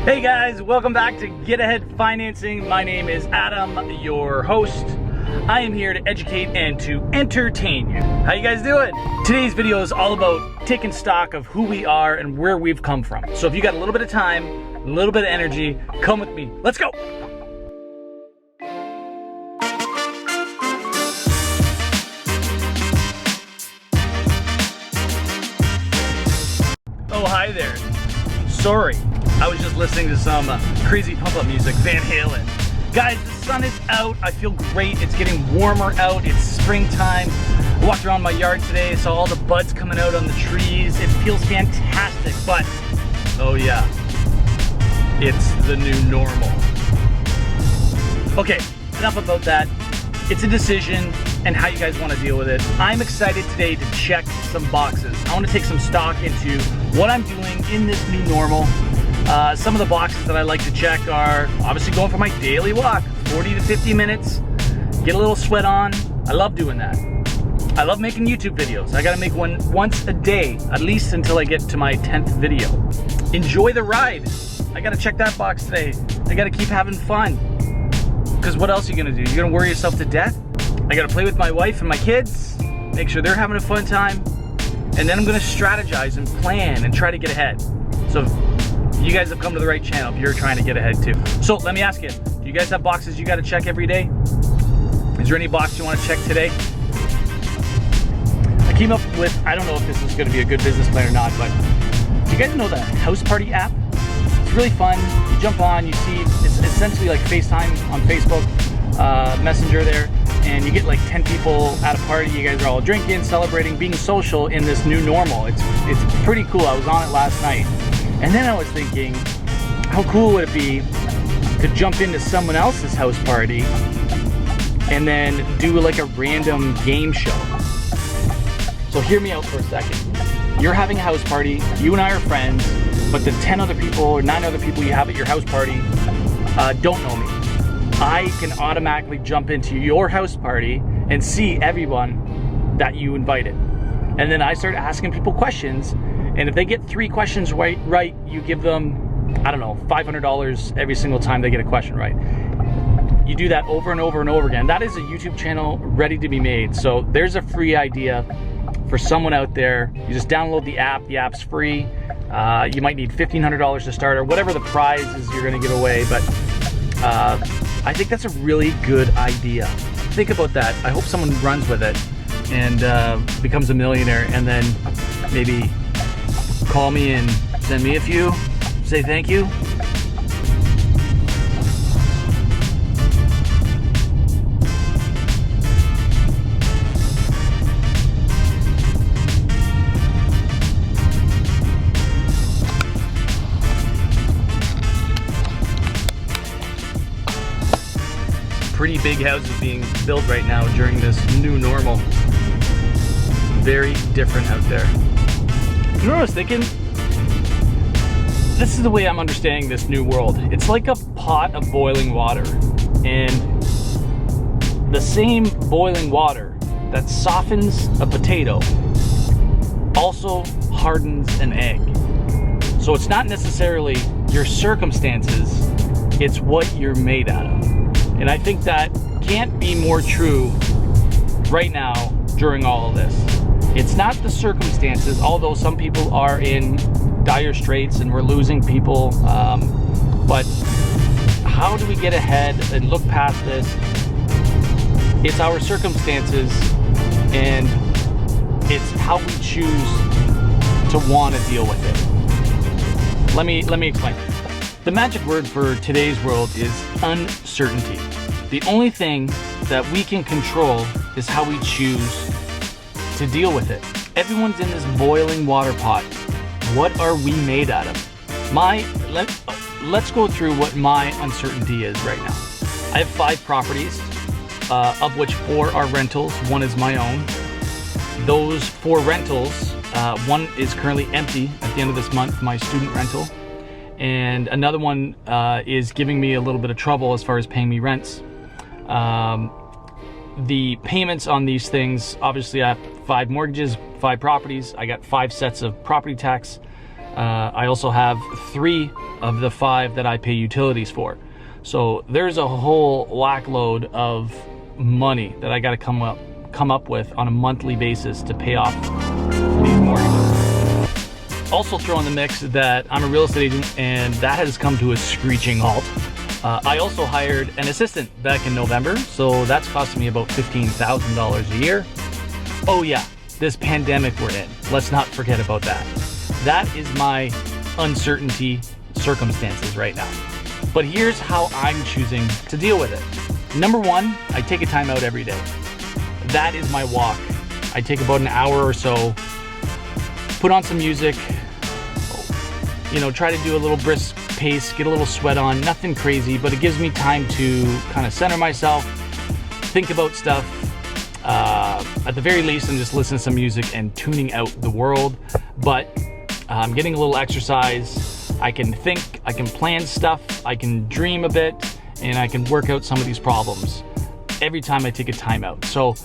Hey guys, welcome back to Get Ahead Financing. My name is Adam, your host. I am here to educate and to entertain you. How you guys doing? Today's video is all about taking stock of who we are and where we've come from. So if you got a little bit of time, a little bit of energy, come with me. Let's go. Oh, hi there. Sorry, I was just listening to some crazy pump-up music, Van Halen. Guys, the sun is out. I feel great. It's getting warmer out. It's springtime. I walked around my yard today, saw all the buds coming out on the trees. It feels fantastic, but oh yeah, it's the new normal. Okay, enough about that. It's a decision and how you guys want to deal with it. I'm excited today to check some boxes. I want to take some stock into what I'm doing in this new normal. Some of the boxes that I like to check are obviously going for my daily walk, 40 to 50 minutes, get a little sweat on. I love doing that. I love making YouTube videos. I gotta make one once a day, at least until I get to my 10th video. Enjoy the ride. I gotta check that box today. I gotta keep having fun. Because what else are you gonna do? You're gonna worry yourself to death? I gotta play with my wife and my kids, make sure they're having a fun time, and then I'm gonna strategize and plan and try to get ahead. So you guys have come to the right channel if you're trying to get ahead too. So let me ask you, do you guys have boxes you gotta check every day? Is there any box you wanna check today? I came up with, I don't know if this is gonna be a good business plan or not, but do you guys know the House Party app? It's really fun. You jump on, you see, it's essentially like FaceTime on Facebook, Messenger there, and you get like 10 people at a party. You guys are all drinking, celebrating, being social in this new normal. It's pretty cool. I was on it last night. And then I was thinking, how cool would it be to jump into someone else's house party and then do like a random game show? So hear me out for a second. You're having a house party, you and I are friends, but the 10 other people or 9 other people you have at your house party don't know me. I can automatically jump into your house party and see everyone that you invited. And then I start asking people questions, and if they get 3 questions right, you give them, I don't know, $500 every single time they get a question right. You do that over and over and over again. That is a YouTube channel ready to be made. So there's a free idea for someone out there. You just download the app. The app's free. You might need $1,500 to start, or whatever the prize is you're gonna give away, but I think that's a really good idea. Think about that. I hope someone runs with it and becomes a millionaire, and then maybe call me and send me a few, say thank you. Pretty big houses being built right now during this new normal. Very different out there. You know what I was thinking? This is the way I'm understanding this new world. It's like a pot of boiling water, and the same boiling water that softens a potato also hardens an egg. So it's not necessarily your circumstances, it's what you're made out of. And I think that can't be more true right now during all of this. It's not the circumstances, although some people are in dire straits and we're losing people, but how do we get ahead and look past this? It's our circumstances, and it's how we choose to want to deal with it. Let me explain. The magic word for today's world is uncertainty. The only thing that we can control is how we choose to deal with it. Everyone's in this boiling water pot. What are we made out of? Let's go through what my uncertainty is right now. I have 5 properties, of which 4 are rentals, 1 is my own. Those 4 rentals, 1 is currently empty at the end of this month, my student rental. And another one is giving me a little bit of trouble as far as paying me rents. The payments on these things, obviously I have 5 mortgages, 5 properties. I got 5 sets of property tax I also have 3 of the 5 that I pay utilities for. So there's a whole whack load of money that I got to come up with on a monthly basis to pay off these mortgages. Also throw in the mix that I'm a real estate agent, and that has come to a screeching halt. I also hired an assistant back in November, so that's costing me about $15,000 a year. Oh yeah, this pandemic we're in. Let's not forget about that. That is my uncertainty circumstances right now. But here's how I'm choosing to deal with it. Number 1, I take a time out every day. That is my walk. I take about an hour or so, put on some music, try to do a little brisk pace, get a little sweat on, nothing crazy, but it gives me time to kind of center myself, think about stuff. At the very least, I'm just listening to some music and tuning out the world, but I'm getting a little exercise. I can think, I can plan stuff, I can dream a bit, and I can work out some of these problems every time I take a time out. So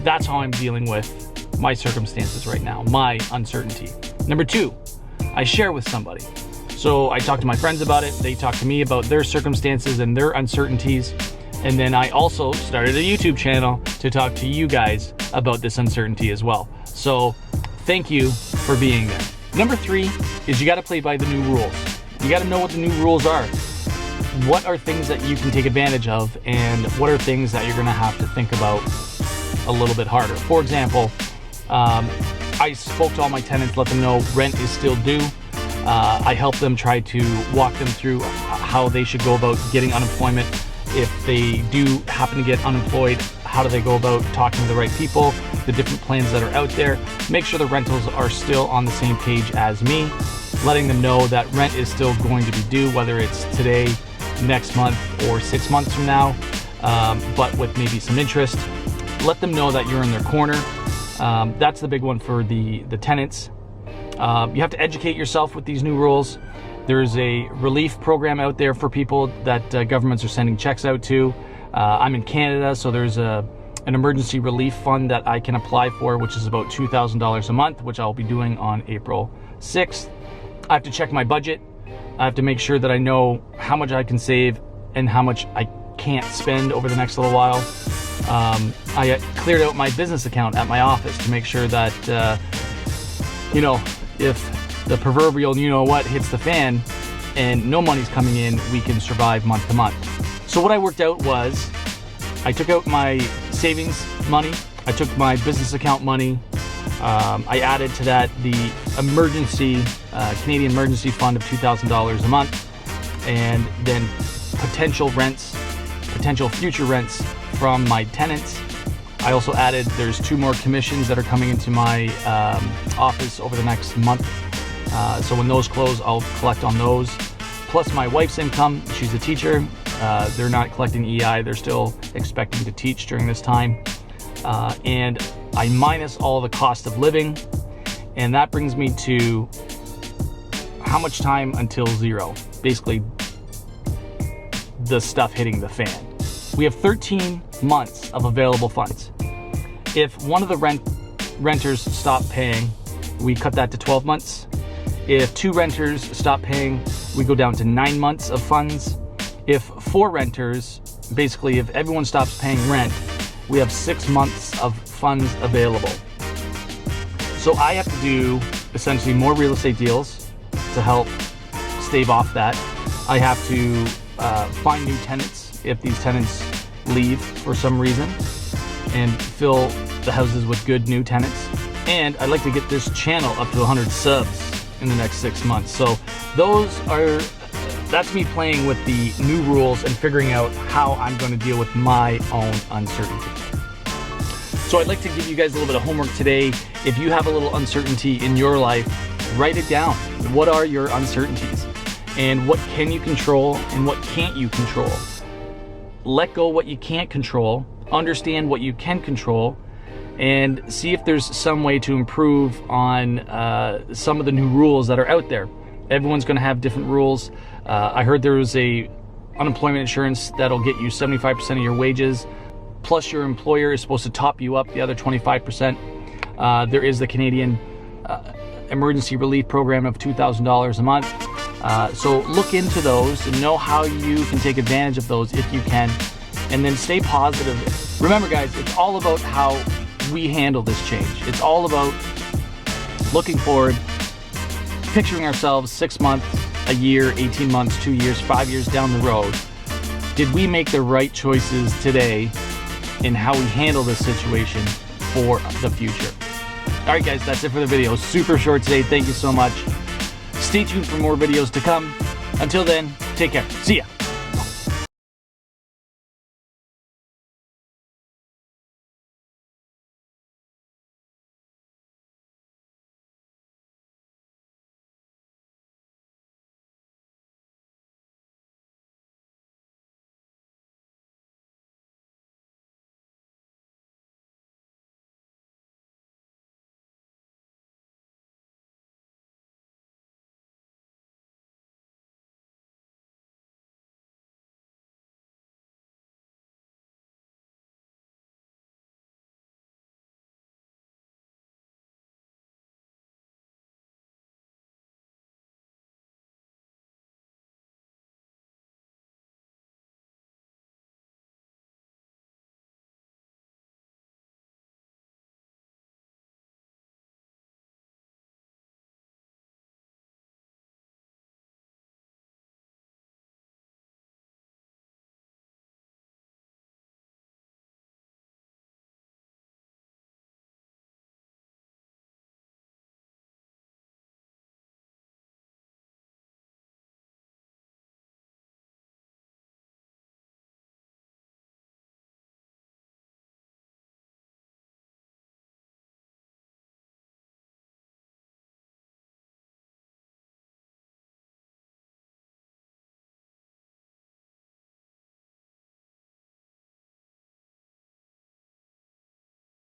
that's how I'm dealing with my circumstances right now, my uncertainty. Number 2, I share with somebody. So I talk to my friends about it, they talk to me about their circumstances and their uncertainties, and then I also started a YouTube channel to talk to you guys about this uncertainty as well. So thank you for being there. Number 3 is you got to play by the new rules. You got to know what the new rules are. What are things that you can take advantage of, and what are things that you're going to have to think about a little bit harder. For example, I spoke to all my tenants, let them know rent is still due. I helped them, try to walk them through how they should go about getting unemployment. If they do happen to get unemployed, how do they go about talking to the right people, the different plans that are out there, make sure the rentals are still on the same page as me, letting them know that rent is still going to be due, whether it's today, next month, or 6 months from now, but with maybe some interest. Let them know that you're in their corner. That's the big one for the tenants. You have to educate yourself with these new rules. There's a relief program out there for people that governments are sending checks out to. I'm in Canada, so there's an emergency relief fund that I can apply for, which is about $2,000 a month, which I'll be doing on April 6th. I have to check my budget. I have to make sure that I know how much I can save and how much I can't spend over the next little while. I cleared out my business account at my office to make sure that, if the proverbial you-know-what hits the fan and no money's coming in, we can survive month to month. So what I worked out was I took out my savings money, I took my business account money, I added to that the emergency, Canadian emergency fund of $2,000 a month, and then potential future rents from my tenants. I also added, there's 2 more commissions that are coming into my office over the next month. So when those close, I'll collect on those. Plus my wife's income, she's a teacher. They're not collecting EI, they're still expecting to teach during this time. And I minus all the cost of living, and that brings me to how much time until zero. Basically, the stuff hitting the fan. We have 13 months of available funds. If one of the renters stop paying, we cut that to 12 months. If 2 renters stop paying, we go down to 9 months of funds. If 4 renters, basically if everyone stops paying rent, we have 6 months of funds available. So I have to do essentially more real estate deals to help stave off that. I have to find new tenants if these tenants leave for some reason, and fill the houses with good new tenants. And I'd like to get this channel up to 100 subs in the next 6 months. So that's me playing with the new rules and figuring out how I'm going to deal with my own uncertainty. So I'd like to give you guys a little bit of homework today. If you have a little uncertainty in your life, write it down. What are your uncertainties? And what can you control and what can't you control? Let go what you can't control, understand what you can control, and see if there's some way to improve on some of the new rules that are out there. Everyone's going to have different rules. I heard there was a unemployment insurance that'll get you 75% of your wages, plus your employer is supposed to top you up the other 25%. There is the Canadian emergency relief program of $2,000 a month. So look into those and know how you can take advantage of those if you can, and then stay positive. Remember guys, it's all about how we handle this change. It's all about looking forward, picturing ourselves 6 months, a year, 18 months, 2 years, 5 years down the road. Did we make the right choices today in how we handle this situation for the future? All right guys, that's it for the video. Super short today. Thank you so much. Stay tuned for more videos to come. Until then, take care. See ya.